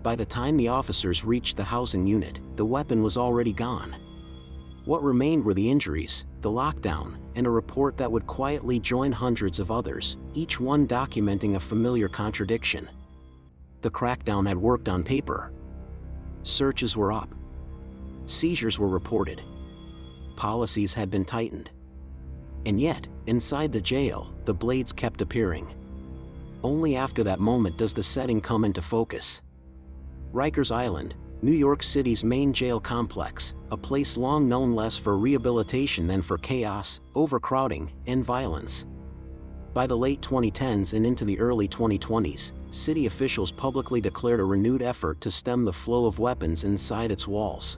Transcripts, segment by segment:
By the time the officers reached the housing unit, the weapon was already gone. What remained were the injuries, the lockdown, and a report that would quietly join hundreds of others, each one documenting a familiar contradiction. The crackdown had worked on paper. Searches were up. Seizures were reported. Policies had been tightened. And yet, inside the jail, the blades kept appearing. Only after that moment does the setting come into focus. Rikers Island, New York City's main jail complex, a place long known less for rehabilitation than for chaos, overcrowding, and violence. By the late 2010s and into the early 2020s, city officials publicly declared a renewed effort to stem the flow of weapons inside its walls.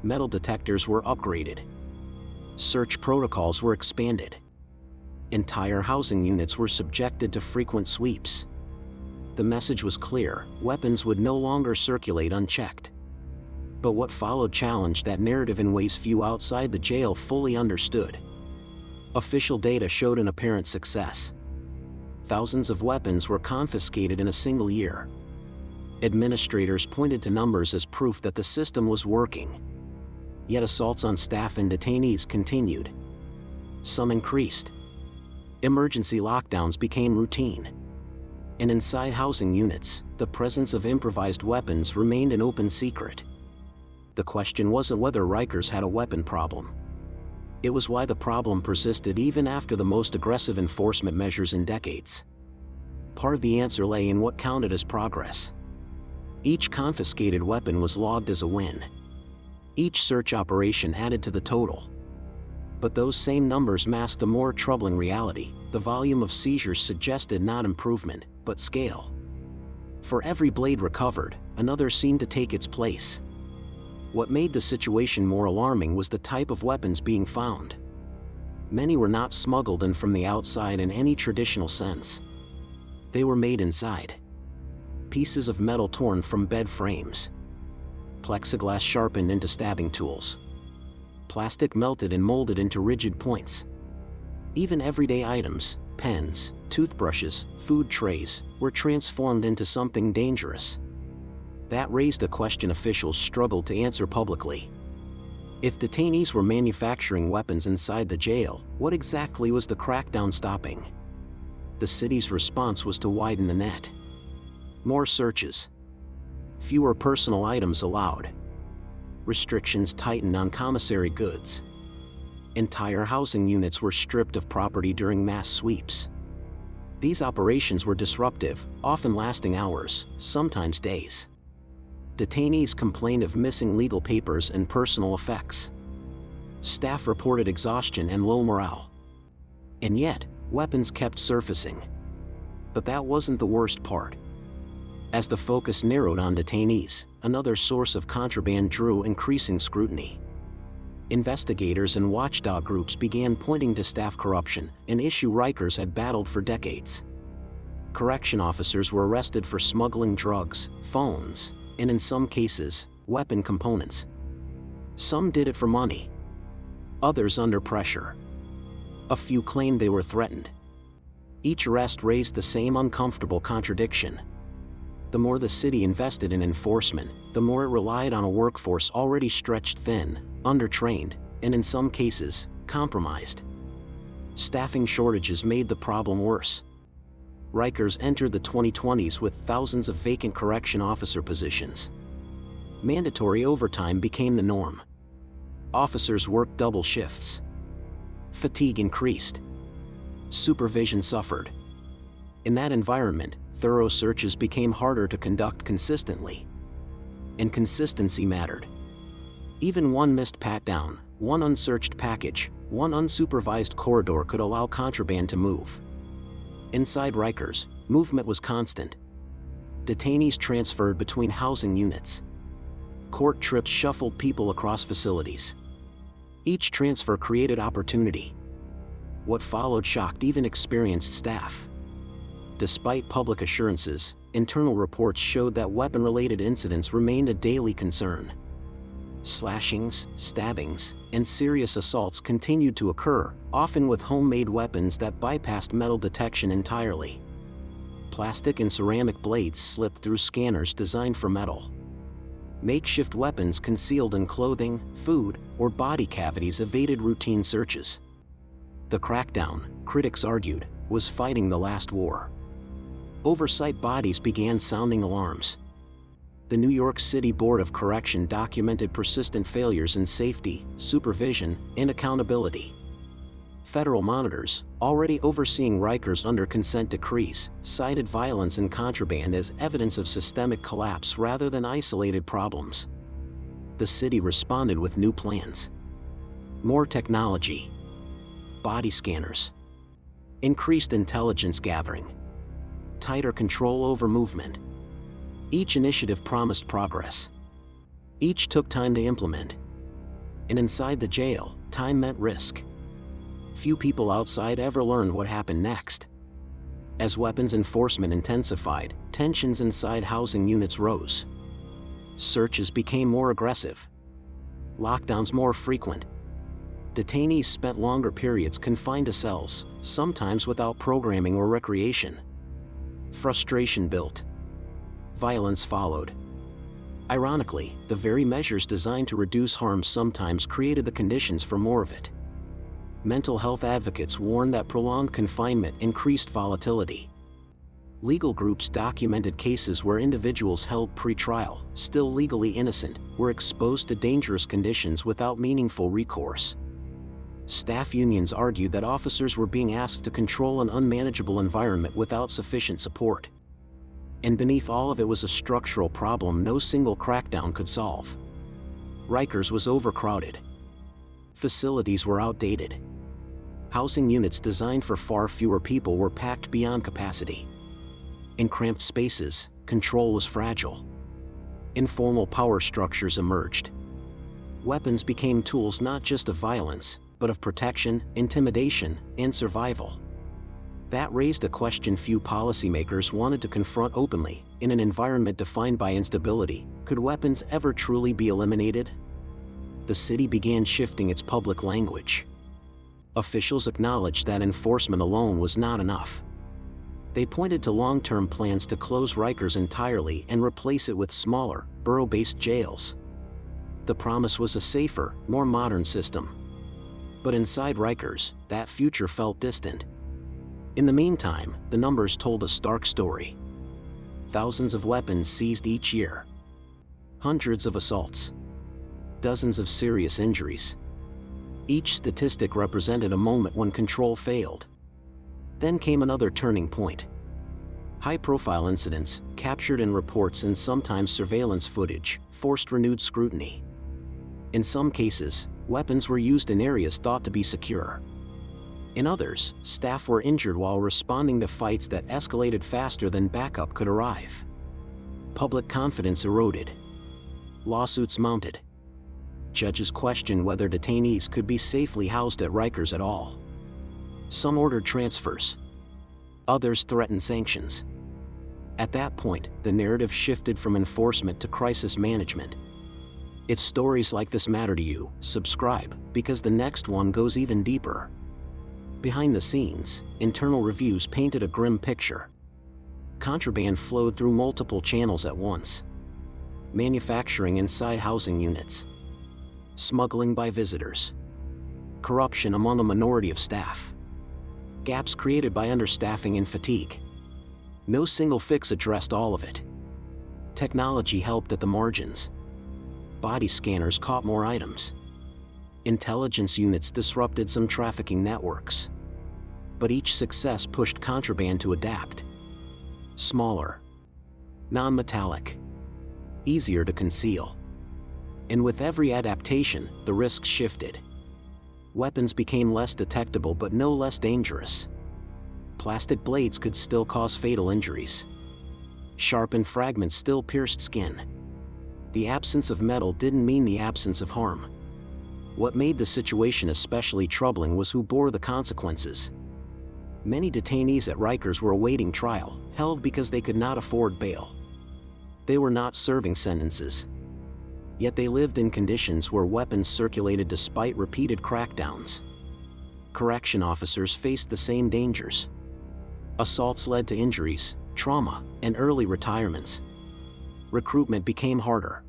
Metal detectors were upgraded. Search protocols were expanded. Entire housing units were subjected to frequent sweeps. The message was clear: weapons would no longer circulate unchecked. But what followed challenged that narrative in ways few outside the jail fully understood. Official data showed an apparent success. Thousands of weapons were confiscated in a single year. Administrators pointed to numbers as proof that the system was working. Yet assaults on staff and detainees continued. Some increased. Emergency lockdowns became routine. And inside housing units, the presence of improvised weapons remained an open secret. The question wasn't whether Rikers had a weapon problem. It was why the problem persisted even after the most aggressive enforcement measures in decades. Part of the answer lay in what counted as progress. Each confiscated weapon was logged as a win. Each search operation added to the total. But those same numbers masked a more troubling reality: the volume of seizures suggested not improvement, but scale. For every blade recovered, another seemed to take its place. What made the situation more alarming was the type of weapons being found. Many were not smuggled in from the outside in any traditional sense. They were made inside. Pieces of metal torn from bed frames. Plexiglass sharpened into stabbing tools. Plastic melted and molded into rigid points. Even everyday items, pens, toothbrushes, food trays, were transformed into something dangerous. That raised a question officials struggled to answer publicly. If detainees were manufacturing weapons inside the jail, what exactly was the crackdown stopping? The city's response was to widen the net. More searches. Fewer personal items allowed. Restrictions tightened on commissary goods. Entire housing units were stripped of property during mass sweeps. These operations were disruptive, often lasting hours, sometimes days. Detainees complained of missing legal papers and personal effects. Staff reported exhaustion and low morale. And yet, weapons kept surfacing. But that wasn't the worst part. As the focus narrowed on detainees, another source of contraband drew increasing scrutiny. Investigators and watchdog groups began pointing to staff corruption, an issue Rikers had battled for decades. Correction officers were arrested for smuggling drugs, phones, and in some cases, weapon components. Some did it for money. Others under pressure. A few claimed they were threatened. Each arrest raised the same uncomfortable contradiction. The more the city invested in enforcement, the more it relied on a workforce already stretched thin, undertrained, and in some cases, compromised. Staffing shortages made the problem worse. Rikers entered the 2020s with thousands of vacant correction officer positions. Mandatory overtime became the norm. Officers worked double shifts. Fatigue increased. Supervision suffered. In that environment, thorough searches became harder to conduct consistently. And consistency mattered. Even one missed pat-down, one unsearched package, one unsupervised corridor could allow contraband to move. Inside Rikers, movement was constant. Detainees transferred between housing units. Court trips shuffled people across facilities. Each transfer created opportunity. What followed shocked even experienced staff. Despite public assurances, internal reports showed that weapon-related incidents remained a daily concern. Slashings, stabbings, and serious assaults continued to occur, often with homemade weapons that bypassed metal detection entirely. Plastic and ceramic blades slipped through scanners designed for metal. Makeshift weapons concealed in clothing, food, or body cavities evaded routine searches. The crackdown, critics argued, was fighting the last war. Oversight bodies began sounding alarms. The New York City Board of Correction documented persistent failures in safety, supervision, and accountability. Federal monitors, already overseeing Rikers under consent decrees, cited violence and contraband as evidence of systemic collapse rather than isolated problems. The city responded with new plans. More technology. Body scanners. Increased intelligence gathering. Tighter control over movement. Each initiative promised progress. Each took time to implement. And inside the jail, time meant risk. Few people outside ever learned what happened next. As weapons enforcement intensified, tensions inside housing units rose. Searches became more aggressive. Lockdowns more frequent. Detainees spent longer periods confined to cells, sometimes without programming or recreation. Frustration built. Violence followed. Ironically, the very measures designed to reduce harm sometimes created the conditions for more of it. Mental health advocates warned that prolonged confinement increased volatility. Legal groups documented cases where individuals held pre-trial, still legally innocent, were exposed to dangerous conditions without meaningful recourse. Staff unions argued that officers were being asked to control an unmanageable environment without sufficient support. And beneath all of it was a structural problem no single crackdown could solve. Rikers was overcrowded. Facilities were outdated. Housing units designed for far fewer people were packed beyond capacity. In cramped spaces, control was fragile. Informal power structures emerged. Weapons became tools not just of violence, but of protection, intimidation, and survival. That raised a question few policymakers wanted to confront openly. In an environment defined by instability, could weapons ever truly be eliminated? The city began shifting its public language. Officials acknowledged that enforcement alone was not enough. They pointed to long-term plans to close Rikers entirely and replace it with smaller, borough-based jails. The promise was a safer, more modern system. But inside Rikers, that future felt distant. In the meantime, the numbers told a stark story. Thousands of weapons seized each year. Hundreds of assaults. Dozens of serious injuries. Each statistic represented a moment when control failed. Then came another turning point. High-profile incidents, captured in reports and sometimes surveillance footage, forced renewed scrutiny. In some cases, weapons were used in areas thought to be secure. In others, staff were injured while responding to fights that escalated faster than backup could arrive. Public confidence eroded. Lawsuits mounted. Judges questioned whether detainees could be safely housed at Rikers at all. Some ordered transfers. Others threatened sanctions. At that point, the narrative shifted from enforcement to crisis management. If stories like this matter to you, subscribe, because the next one goes even deeper. Behind the scenes, internal reviews painted a grim picture. Contraband flowed through multiple channels at once. Manufacturing inside housing units. Smuggling by visitors. Corruption among a minority of staff. Gaps created by understaffing and fatigue. No single fix addressed all of it. Technology helped at the margins. Body scanners caught more items. Intelligence units disrupted some trafficking networks. But each success pushed contraband to adapt. Smaller. Non-metallic. Easier to conceal. And with every adaptation, the risks shifted. Weapons became less detectable but no less dangerous. Plastic blades could still cause fatal injuries. Sharpened fragments still pierced skin. The absence of metal didn't mean the absence of harm. What made the situation especially troubling was who bore the consequences. Many detainees at Rikers were awaiting trial, held because they could not afford bail. They were not serving sentences. Yet they lived in conditions where weapons circulated despite repeated crackdowns. Correction officers faced the same dangers. Assaults led to injuries, trauma, and early retirements. Recruitment became harder.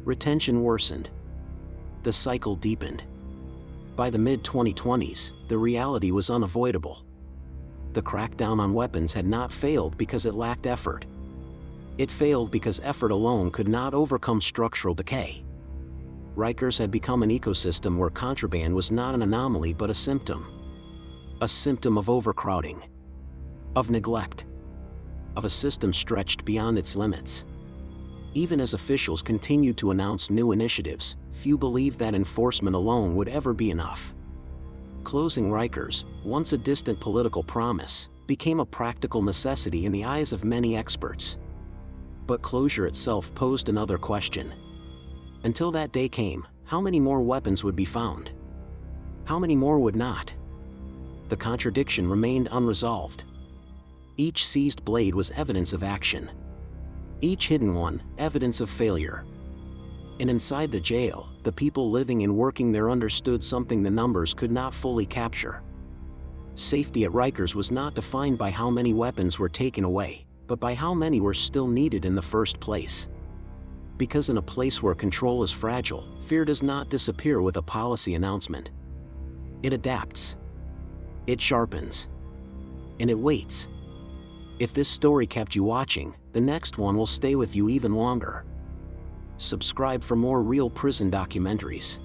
Retention worsened. The cycle deepened. By the mid-2020s, the reality was unavoidable. The crackdown on weapons had not failed because it lacked effort. It failed because effort alone could not overcome structural decay. Rikers had become an ecosystem where contraband was not an anomaly but a symptom. A symptom of overcrowding, of neglect, of a system stretched beyond its limits. Even as officials continued to announce new initiatives, few believed that enforcement alone would ever be enough. Closing Rikers, once a distant political promise, became a practical necessity in the eyes of many experts. But closure itself posed another question. Until that day came, how many more weapons would be found? How many more would not? The contradiction remained unresolved. Each seized blade was evidence of action. Each hidden one, evidence of failure. And inside the jail, the people living and working there understood something the numbers could not fully capture. Safety at Rikers was not defined by how many weapons were taken away, but by how many were still needed in the first place. Because in a place where control is fragile, fear does not disappear with a policy announcement. It adapts. It sharpens. And it waits. If this story kept you watching, the next one will stay with you even longer. Subscribe for more real prison documentaries.